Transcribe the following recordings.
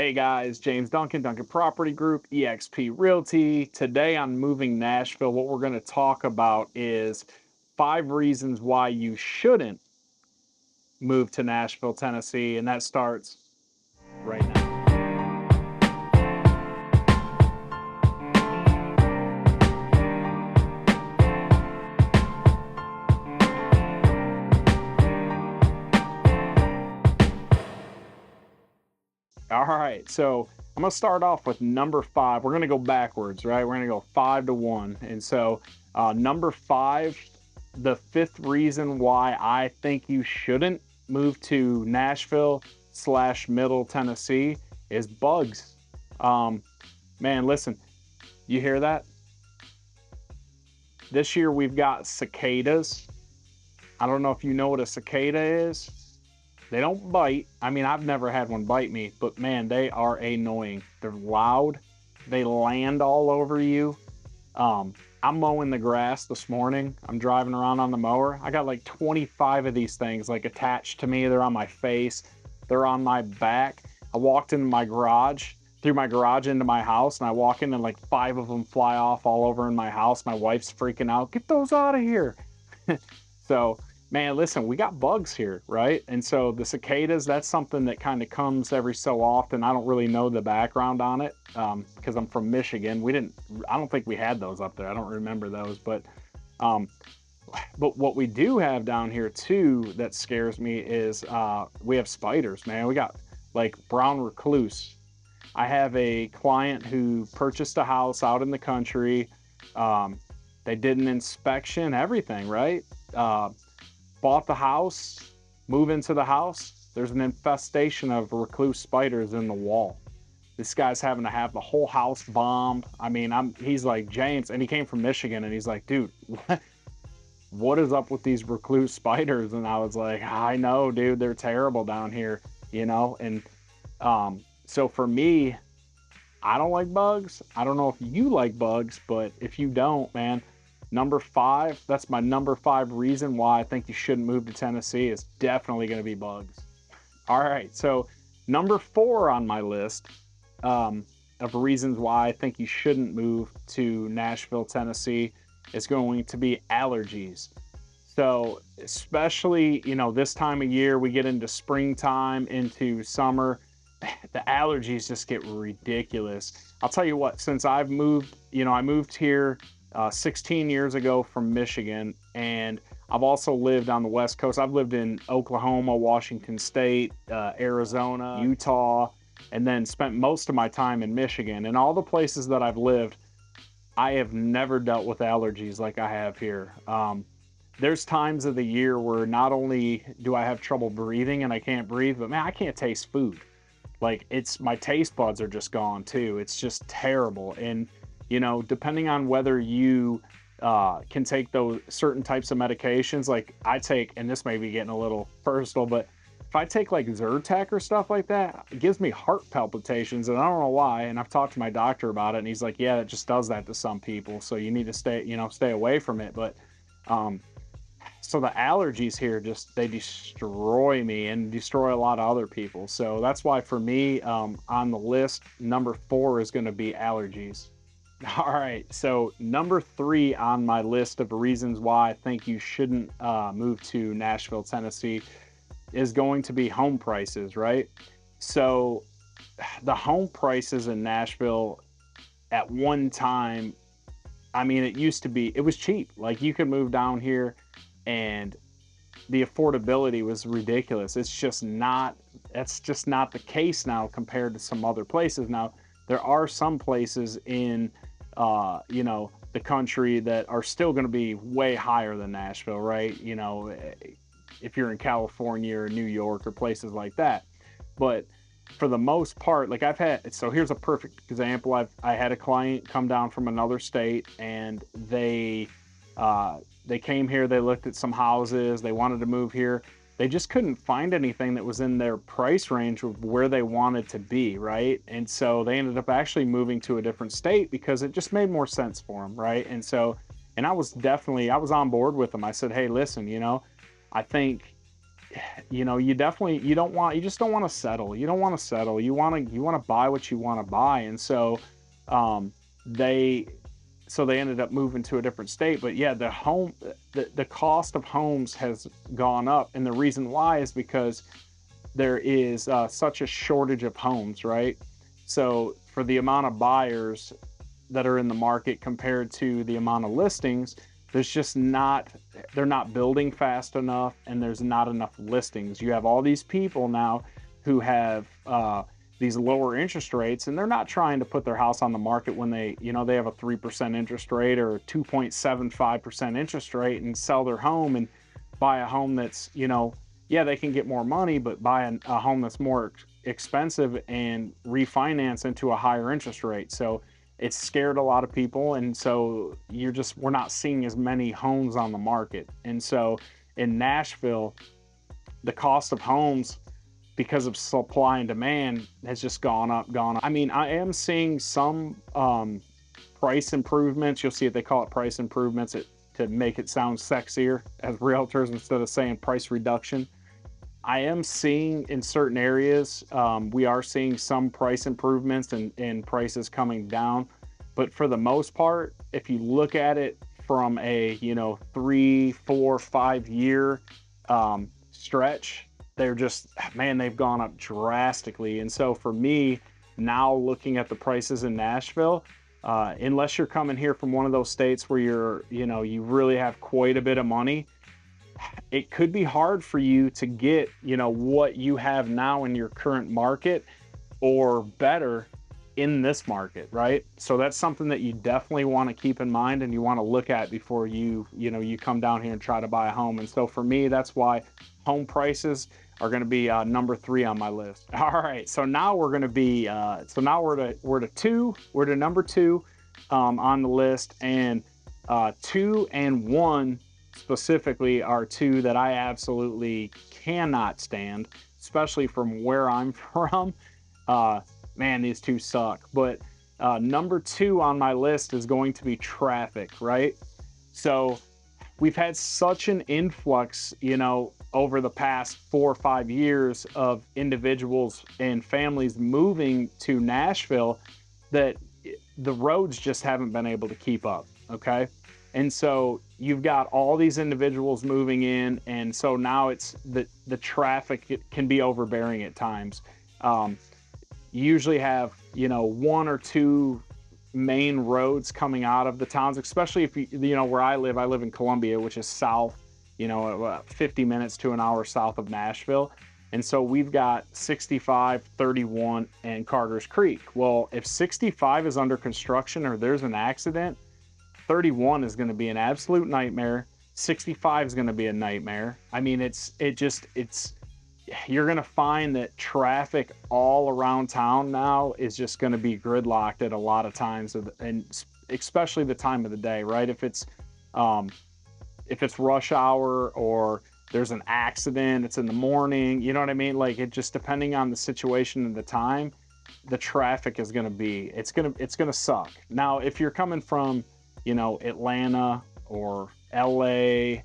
Hey guys, James Dunkin, Dunkin Property Group, EXP Realty. Today on Moving Nashville, what we're going to talk about is 5 reasons why you shouldn't move to Nashville, Tennessee, and that starts right now. All right, so I'm gonna start off with number 5. We're gonna go backwards, right? We're gonna go 5 to 1. And so, number 5, the fifth reason why I think you shouldn't move to Nashville slash Middle Tennessee is bugs. Um, Man, listen, you hear that? This year we've got cicadas. I don't know if you know what a cicada is. They don't bite. I mean, I've never had one bite me, but man, they are annoying. They're loud. They land all over you. I'm mowing the grass this morning. I'm driving around on the mower. I got like 25 of these things like attached to me. They're on my face. They're on my back. I walked into my garage, through my garage into my house, and I walk in and like 5 of them fly off all over in my house. My wife's freaking out. Get those out of here. So, man, listen, we got bugs here, right? And so the cicadas, that's something that kind of comes every so often. I don't really know the background on it because I'm from Michigan. I don't think we had those up there. I don't remember those, um, but what we do have down here too that scares me is we have spiders, man. We got like brown recluse. I have a client who purchased a house out in the country. Um, they did an inspection, everything, right? Bought the house, move into the house. There's an infestation of recluse spiders in the wall. This guy's having to have the whole house bombed. I mean, he's like, James, and he came from Michigan, and he's like, dude, what is up with these recluse spiders? And I was like, I know, dude, they're terrible down here, you know? And so for me, I don't like bugs. I don't know if you like bugs, but if you don't, man, number 5, that's my number 5 reason why I think you shouldn't move to Tennessee is definitely going to be bugs. All right, so number 4 on my list of reasons why I think you shouldn't move to Nashville, Tennessee is going to be allergies. So, especially, this time of year, we get into springtime, into summer, the allergies just get ridiculous. I'll tell you what, since I've moved, I moved here 16 years ago from Michigan, and I've also lived on the West Coast. I've lived in Oklahoma, Washington State, Arizona, Utah, and then spent most of my time in Michigan. And all the places that I've lived, I have never dealt with allergies like I have here. There's times of the year where not only do I have trouble breathing and I can't breathe, but man, I can't taste food. Like my taste buds are just gone too. It's just terrible. And depending on whether you can take those certain types of medications, like I take, and this may be getting a little personal, but if I take like Zyrtec or stuff like that, it gives me heart palpitations, and I don't know why. And I've talked to my doctor about it, and he's like, "Yeah, it just does that to some people, so you need to stay away from it." But so the allergies here they destroy me and destroy a lot of other people. So that's why for me, on the list, number 4 is going to be allergies. All right, so number 3 on my list of reasons why I think you shouldn't move to Nashville, Tennessee is going to be home prices, right? So the home prices in Nashville at one time, I mean, it was cheap. Like you could move down here and the affordability was ridiculous. That's just not the case now compared to some other places. Now, there are some places in the country that are still going to be way higher than Nashville, right? If you're in California or New York or places like that. But for the most part, like here's a perfect example. I had a client come down from another state, and they came here, they looked at some houses, they wanted to move here. They just couldn't find anything that was in their price range of where they wanted to be, right? And so they ended up actually moving to a different state because it just made more sense for them, right? And I was on board with them. I said, hey, listen, I think you definitely, you just don't want to settle. You don't want to settle. You want to buy what you want to buy. And so, um, they, they ended up moving to a different state. But yeah, the cost of homes has gone up. And the reason why is because there is such a shortage of homes, right? So for the amount of buyers that are in the market compared to the amount of listings, there's just not, they're not building fast enough, and there's not enough listings. You have all these people now who have these lower interest rates, and they're not trying to put their house on the market when they have a 3% interest rate or a 2.75% interest rate and sell their home and buy a home that's, yeah, they can get more money, but buy a home that's more expensive and refinance into a higher interest rate. So it's scared a lot of people. And so we're not seeing as many homes on the market. And so in Nashville, the cost of homes, because of supply and demand, has just gone up. I mean, I am seeing some price improvements. You'll see it, they call it price improvements to make it sound sexier as realtors instead of saying price reduction. I am seeing in certain areas, we are seeing some price improvements and prices coming down. But for the most part, if you look at it from a 3, 4, 5 year stretch, they're just, man, they've gone up drastically. And so for me, now looking at the prices in Nashville, unless you're coming here from one of those states where you really have quite a bit of money, it could be hard for you to get, what you have now in your current market or better in this market, right? So that's something that you definitely want to keep in mind and you want to look at before you come down here and try to buy a home. And so for me, that's why home prices are going to be number 3 on my list. All right, so now we're going to be, we're to number 2 on the list, and 2 and 1 specifically are 2 that I absolutely cannot stand, especially from where I'm from. Man, these 2 suck. But number 2 on my list is going to be traffic, right? So we've had such an influx, over the past 4 or 5 years of individuals and families moving to Nashville that the roads just haven't been able to keep up, okay? And so you've got all these individuals moving in, and so now it's the traffic can be overbearing at times. You usually have 1 or 2 main roads coming out of the towns, especially if where I live in Columbia, which is south, 50 minutes to an hour south of Nashville. And so we've got 65, 31, and Carter's Creek. Well, if 65 is under construction or there's an accident, 31 is going to be an absolute nightmare. 65 is going to be a nightmare. I mean, you're going to find that traffic all around town now is just going to be gridlocked at a lot of times, and especially the time of the day, right? If it's rush hour or there's an accident, it's in the morning, you know what I mean? Like, it just, depending on the situation and the time, the traffic is going to be, it's going to suck. Now, if you're coming from, Atlanta or LA,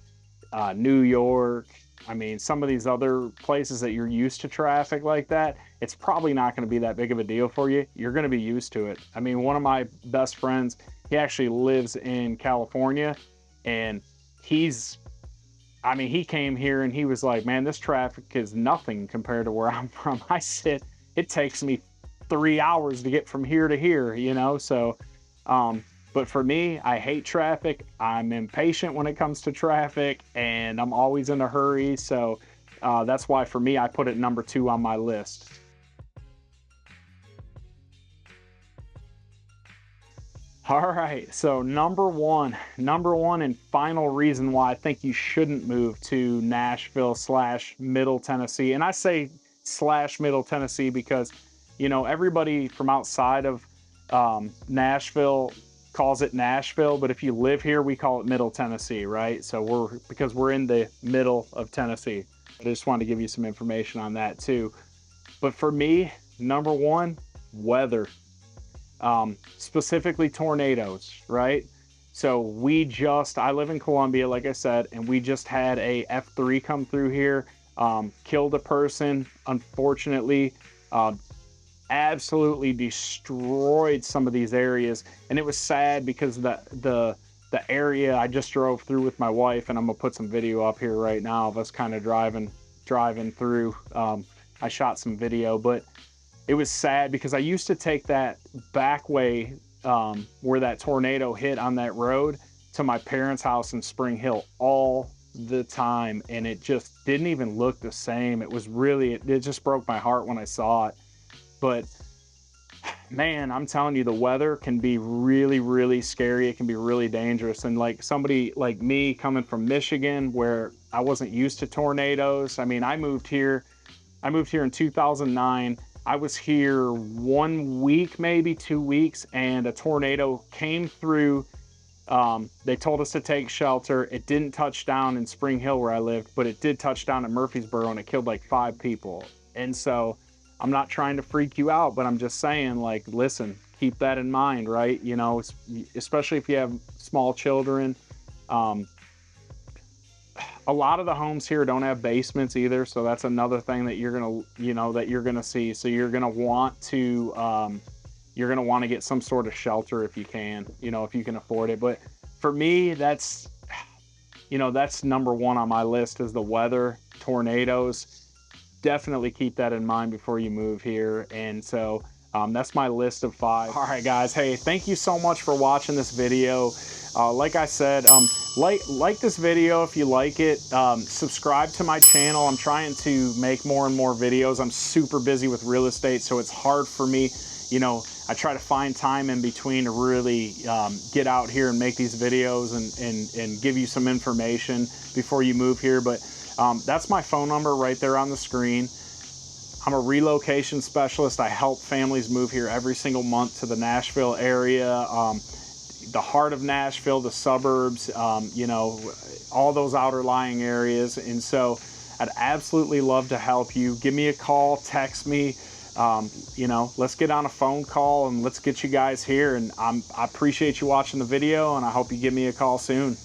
New York, I mean, some of these other places that you're used to traffic like that, it's probably not going to be that big of a deal for you. You're going to be used to it. I mean, one of my best friends, he actually lives in California, and he came here and he was like, man, this traffic is nothing compared to where I'm from. It takes me 3 hours to get from here to here, so, but for me, I hate traffic. I'm impatient when it comes to traffic, and I'm always in a hurry. So that's why for me, I put it number 2 on my list. All right, so number one and final reason why I think you shouldn't move to Nashville / Middle Tennessee. And I say / Middle Tennessee because, everybody from outside of Nashville calls it Nashville, but if you live here, we call it Middle Tennessee, right? So because we're in the middle of Tennessee. I just wanted to give you some information on that too. But for me, number 1, weather. Specifically tornadoes, right? So I live in Columbia, like I said, and we just had a F3 come through here killed a person, unfortunately. Absolutely destroyed some of these areas, and it was sad because the area I just drove through with my wife, and I'm gonna put some video up here right now of us kind of driving through. I shot some video, but it was sad because I used to take that back way where that tornado hit on that road to my parents' house in Spring Hill all the time, and it just didn't even look the same. It was really, it just broke my heart when I saw it. But man, I'm telling you, the weather can be really, really scary. It can be really dangerous. And like somebody like me coming from Michigan, where I wasn't used to tornadoes. I mean, I moved here in 2009. I was here 1 week, maybe 2 weeks, and a tornado came through. They told us to take shelter. It didn't touch down in Spring Hill where I lived, but it did touch down at Murfreesboro, and it killed like 5 people. And so I'm not trying to freak you out, but I'm just saying, like, listen, keep that in mind, right? You know, especially if you have small children. A lot of the homes here don't have basements either, so that's another thing that you're gonna see. So you're gonna want to get some sort of shelter if you can, if you can afford it. But for me, that's number one on my list is the weather, tornadoes. Definitely keep that in mind before you move here. And so that's my list of 5. All right, guys. Hey, thank you so much for watching this video. Like I said, like this video if you like it. Subscribe to my channel. I'm trying to make more and more videos. I'm super busy with real estate, so it's hard for me. I try to find time in between to really get out here and make these videos and give you some information before you move here. But that's my phone number right there on the screen. I'm a relocation specialist. I help families move here every single month to the Nashville area, the heart of Nashville, the suburbs, all those outer lying areas. And so I'd absolutely love to help you. Give me a call, text me. Let's get on a phone call and let's get you guys here. And I appreciate you watching the video, and I hope you give me a call soon.